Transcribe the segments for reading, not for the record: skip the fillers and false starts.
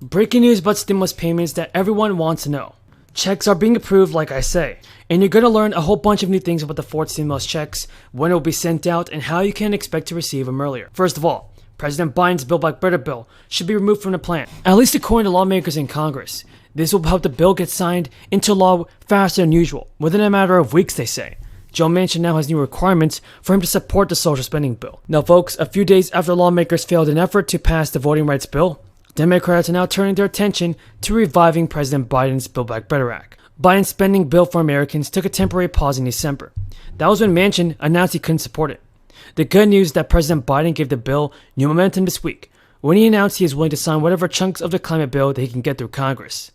Breaking news about stimulus payments that everyone wants to know. Checks are being approved, like I say, and you're going to learn a whole bunch of new things about the fourth stimulus checks, when it will be sent out, and how you can expect to receive them earlier. First of all, President Biden's Build Back Better bill should be removed from the plan, at least according to lawmakers in Congress. This will help the bill get signed into law faster than usual, within a matter of weeks, they say. Joe Manchin now has new requirements for him to support the social spending bill. Now folks, a few days after lawmakers failed in an effort to pass the voting rights bill, Democrats are now turning their attention to reviving President Biden's Build Back Better Act. Biden's spending bill for Americans took a temporary pause in December. That was when Manchin announced he couldn't support it. The good news is that President Biden gave the bill new momentum this week, when he announced he is willing to sign whatever chunks of the climate bill that he can get through Congress.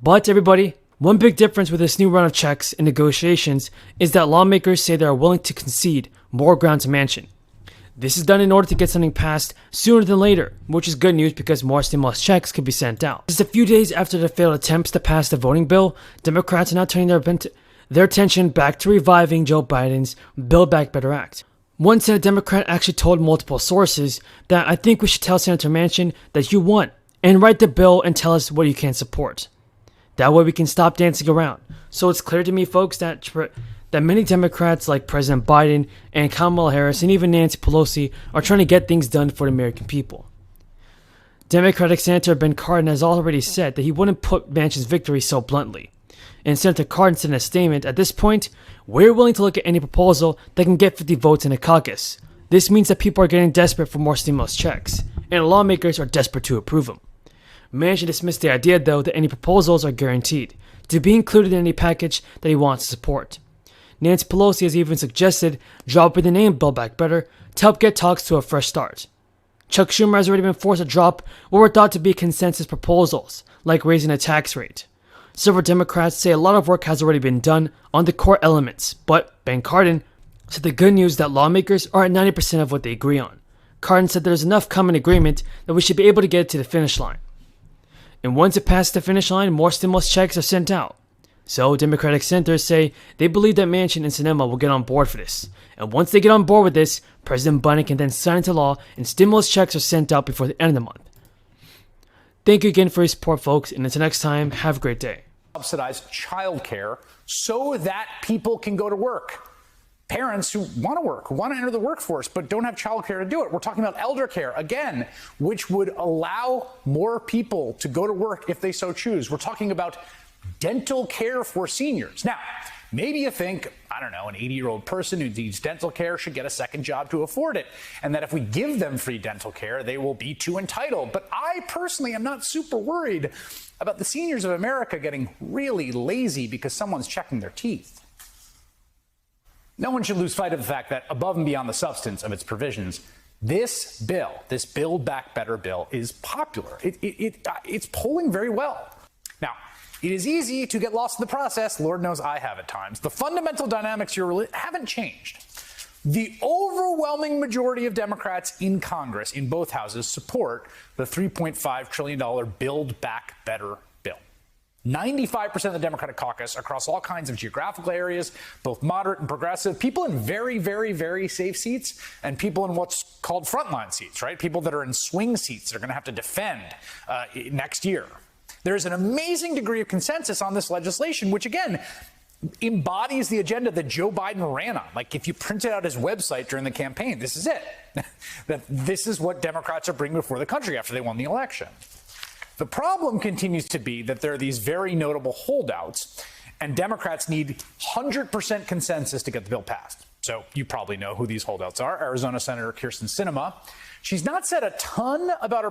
But everybody, one big difference with this new round of checks and negotiations is that lawmakers say they are willing to concede more ground to Manchin. This is done in order to get something passed sooner than later, which is good news because more stimulus checks could be sent out. Just a few days after the failed attempts to pass the voting bill, Democrats are now turning their attention back to reviving Joe Biden's Build Back Better Act. One Senate Democrat actually told multiple sources that I think we should tell Senator Manchin that you won and write the bill and tell us what you can't support. That way we can stop dancing around. So it's clear to me, folks, that many Democrats like President Biden and Kamala Harris and even Nancy Pelosi are trying to get things done for the American people. Democratic Senator Ben Cardin has already said that he wouldn't put Manchin's victory so bluntly. And Senator Cardin said in a statement, at this point, we're willing to look at any proposal that can get 50 votes in a caucus. This means that people are getting desperate for more stimulus checks, and lawmakers are desperate to approve them. Manchin dismissed the idea, though, that any proposals are guaranteed to be included in any package that he wants to support. Nancy Pelosi has even suggested dropping the name Build Back Better to help get talks to a fresh start. Chuck Schumer has already been forced to drop what were thought to be consensus proposals, like raising a tax rate. Several Democrats say a lot of work has already been done on the core elements, but Ben Cardin said the good news is that lawmakers are at 90% of what they agree on. Cardin said there's enough common agreement that we should be able to get it to the finish line. And once it passes the finish line, more stimulus checks are sent out. So, Democratic senators say they believe that Manchin and Sinema will get on board for this. And once they get on board with this, President Biden can then sign into law and stimulus checks are sent out before the end of the month. Thank you again for your support, folks, and until next time, have a great day. Subsidize childcare so that people can go to work. Parents who want to work, who want to enter the workforce, but don't have childcare to do it. We're talking about elder care, again, which would allow more people to go to work if they so choose. We're talking about dental care for seniors. Now, maybe you think, I don't know, an 80-year-old person who needs dental care should get a second job to afford it, and that if we give them free dental care, they will be too entitled. But I personally am not super worried about the seniors of America getting really lazy because someone's checking their teeth. No one should lose sight of the fact that above and beyond the substance of its provisions, this bill, this Build Back Better bill, is popular. It's polling very well. Now, it is easy to get lost in the process. Lord knows I have at times. The fundamental dynamics here haven't changed. The overwhelming majority of Democrats in Congress, in both houses, support the $3.5 trillion Build Back Better bill. 95% of the Democratic caucus across all kinds of geographical areas, both moderate and progressive, people in very, very, very safe seats, and people in what's called frontline seats, right? People that are in swing seats that are going to have to defend next year. There's an amazing degree of consensus on this legislation, which again embodies the agenda that Joe Biden ran on. Like if you printed out his website during the campaign, this is it. That this is what Democrats are bringing before the country after they won the election. The problem continues to be that there are these very notable holdouts, and Democrats need 100% consensus to get the bill passed. So you probably know who these holdouts are. Arizona Senator Kyrsten Sinema. She's not said a ton about her